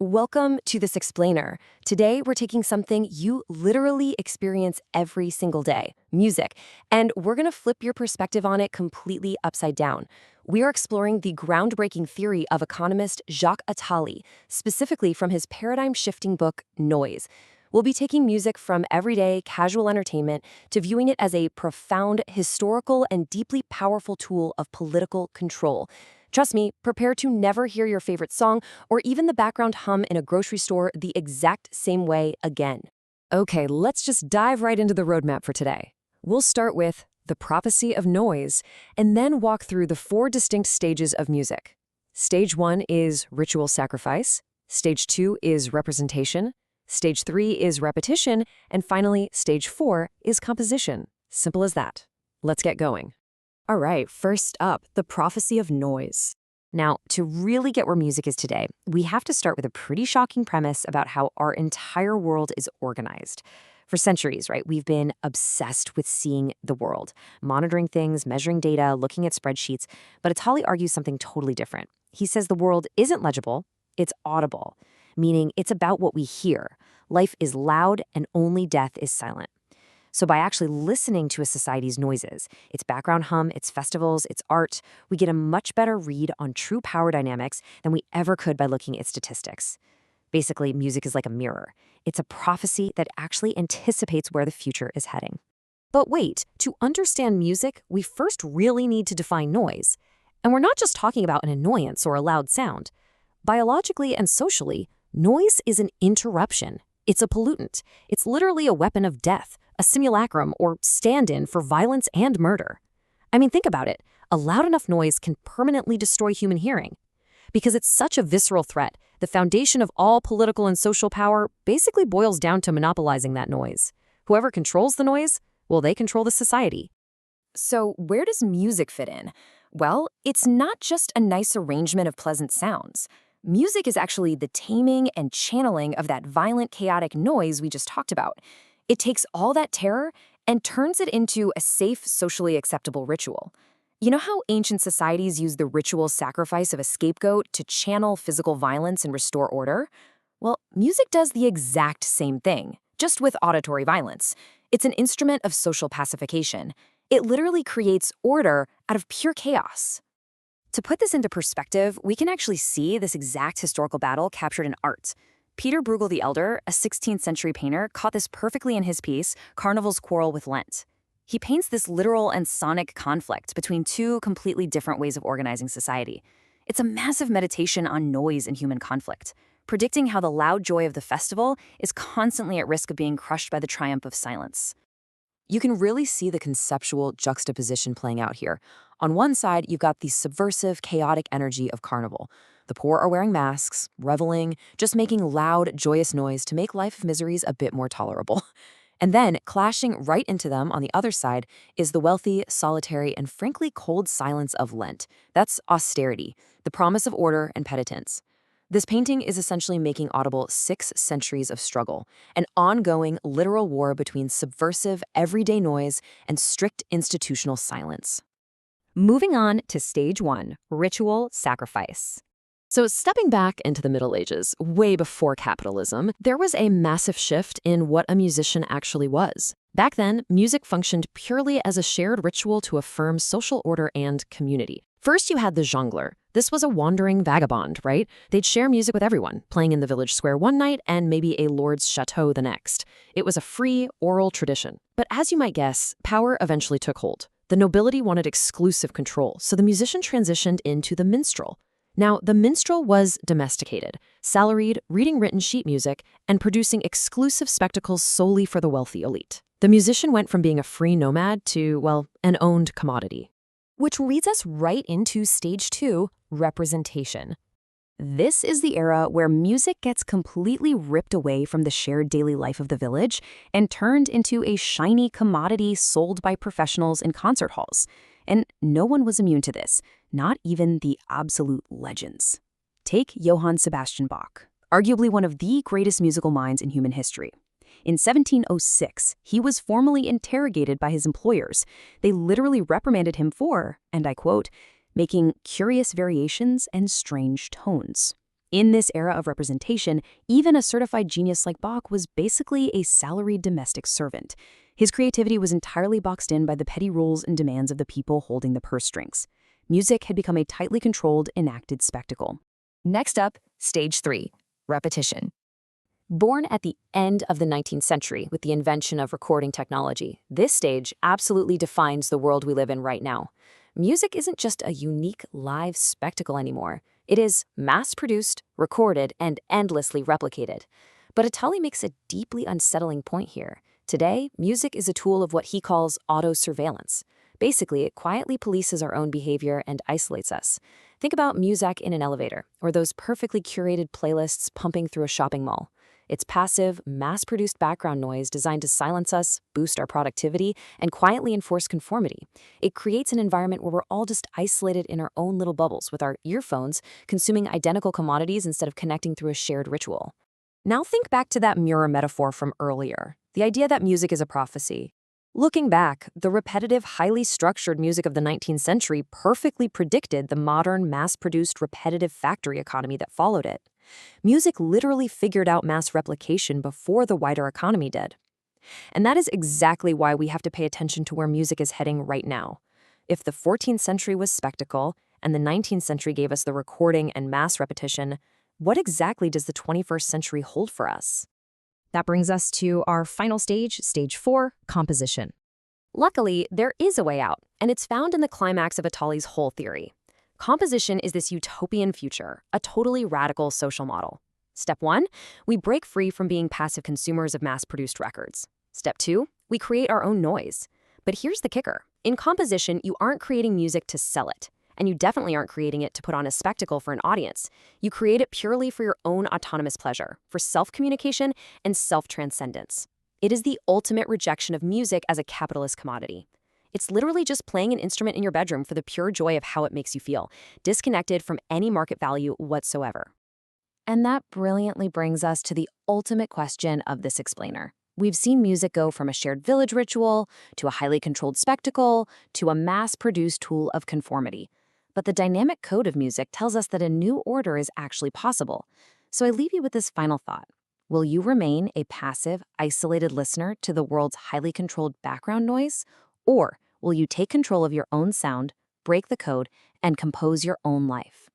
Welcome to This Explainer. Today, we're taking something you literally experience every single day, music, and we're going to flip your perspective on it completely upside down. We are exploring the groundbreaking theory of economist Jacques Attali, specifically from his paradigm-shifting book, Noise. We'll be taking music from everyday, casual entertainment to viewing it as a profound, historical, and deeply powerful tool of political control. Trust me, prepare to never hear your favorite song or even the background hum in a grocery store the exact same way again. Okay, let's just dive right into the roadmap for today. We'll start with the prophecy of noise and then walk through the 4 distinct stages of music. Stage 1 is ritual sacrifice. Stage 2 is representation. Stage 3 is repetition. And finally, stage 4 is composition. Simple as that. Let's get going. All right, first up, the prophecy of noise. Now, to really get where music is today, we have to start with a pretty shocking premise about how our entire world is organized. For centuries, right, we've been obsessed with seeing the world, monitoring things, measuring data, looking at spreadsheets, but Attali argues something totally different. He says the world isn't legible, it's audible, meaning it's about what we hear. Life is loud and only death is silent. So by actually listening to a society's noises, its background hum, its festivals, its art, we get a much better read on true power dynamics than we ever could by looking at statistics. Basically, music is like a mirror. It's a prophecy that actually anticipates where the future is heading. But wait, to understand music, we first really need to define noise. And we're not just talking about an annoyance or a loud sound. Biologically and socially, noise is an interruption. It's a pollutant. It's literally a weapon of death, a simulacrum or stand-in for violence and murder. I mean, think about it. A loud enough noise can permanently destroy human hearing. Because it's such a visceral threat, the foundation of all political and social power basically boils down to monopolizing that noise. Whoever controls the noise, well, they control the society. So where does music fit in? Well, it's not just a nice arrangement of pleasant sounds. Music is actually the taming and channeling of that violent, chaotic noise we just talked about. It takes all that terror and turns it into a safe, socially acceptable ritual. You know how ancient societies used the ritual sacrifice of a scapegoat to channel physical violence and restore order? Well, music does the exact same thing, just with auditory violence. It's an instrument of social pacification. It literally creates order out of pure chaos. To put this into perspective, we can actually see this exact historical battle captured in art. Peter Bruegel the Elder, a 16th century painter, caught this perfectly in his piece, Carnival's Quarrel with Lent. He paints this literal and sonic conflict between 2 completely different ways of organizing society. It's a massive meditation on noise and human conflict, predicting how the loud joy of the festival is constantly at risk of being crushed by the triumph of silence. You can really see the conceptual juxtaposition playing out here. On one side, you've got the subversive, chaotic energy of Carnival. The poor are wearing masks, reveling, just making loud, joyous noise to make life of miseries a bit more tolerable. And then, clashing right into them on the other side, is the wealthy, solitary, and frankly cold silence of Lent. That's austerity, the promise of order and penitence. This painting is essentially making audible 6 centuries of struggle, an ongoing, literal war between subversive, everyday noise and strict institutional silence. Moving on to stage 1, ritual sacrifice. So stepping back into the Middle Ages, way before capitalism, there was a massive shift in what a musician actually was. Back then, music functioned purely as a shared ritual to affirm social order and community. First, you had the jongleur. This was a wandering vagabond, right? They'd share music with everyone, playing in the village square one night and maybe a lord's chateau the next. It was a free, oral tradition. But as you might guess, power eventually took hold. The nobility wanted exclusive control, so the musician transitioned into the minstrel. Now, the minstrel was domesticated, salaried, reading written sheet music, and producing exclusive spectacles solely for the wealthy elite. The musician went from being a free nomad to, well, an owned commodity. Which leads us right into stage 2, representation. This is the era where music gets completely ripped away from the shared daily life of the village and turned into a shiny commodity sold by professionals in concert halls. And no one was immune to this, not even the absolute legends. Take Johann Sebastian Bach, arguably one of the greatest musical minds in human history. In 1706, he was formally interrogated by his employers. They literally reprimanded him for, and I quote, making curious variations and strange tones. In this era of representation, even a certified genius like Bach was basically a salaried domestic servant. His creativity was entirely boxed in by the petty rules and demands of the people holding the purse strings. Music had become a tightly controlled, enacted spectacle. Next up, stage 3, repetition. Born at the end of the 19th century with the invention of recording technology, this stage absolutely defines the world we live in right now. Music isn't just a unique live spectacle anymore. It is mass-produced, recorded, and endlessly replicated. But Attali makes a deeply unsettling point here. Today, music is a tool of what he calls auto-surveillance. Basically, it quietly polices our own behavior and isolates us. Think about music in an elevator, or those perfectly curated playlists pumping through a shopping mall. It's passive, mass-produced background noise designed to silence us, boost our productivity, and quietly enforce conformity. It creates an environment where we're all just isolated in our own little bubbles with our earphones, consuming identical commodities instead of connecting through a shared ritual. Now think back to that mirror metaphor from earlier, the idea that music is a prophecy. Looking back, the repetitive, highly structured music of the 19th century perfectly predicted the modern, mass-produced, repetitive factory economy that followed it. Music literally figured out mass replication before the wider economy did. And that is exactly why we have to pay attention to where music is heading right now. If the 14th century was spectacle, and the 19th century gave us the recording and mass repetition, what exactly does the 21st century hold for us? That brings us to our final stage, stage 4, composition. Luckily, there is a way out, and it's found in the climax of Attali's whole theory. Composition is this utopian future, a totally radical social model. Step 1, we break free from being passive consumers of mass-produced records. Step 2, we create our own noise. But here's the kicker. In composition, you aren't creating music to sell it, and you definitely aren't creating it to put on a spectacle for an audience. You create it purely for your own autonomous pleasure, for self-communication and self-transcendence. It is the ultimate rejection of music as a capitalist commodity. It's literally just playing an instrument in your bedroom for the pure joy of how it makes you feel, disconnected from any market value whatsoever. And that brilliantly brings us to the ultimate question of this explainer. We've seen music go from a shared village ritual, to a highly controlled spectacle, to a mass-produced tool of conformity. But the dynamic code of music tells us that a new order is actually possible. So I leave you with this final thought. Will you remain a passive, isolated listener to the world's highly controlled background noise? Or will you take control of your own sound, break the code, and compose your own life?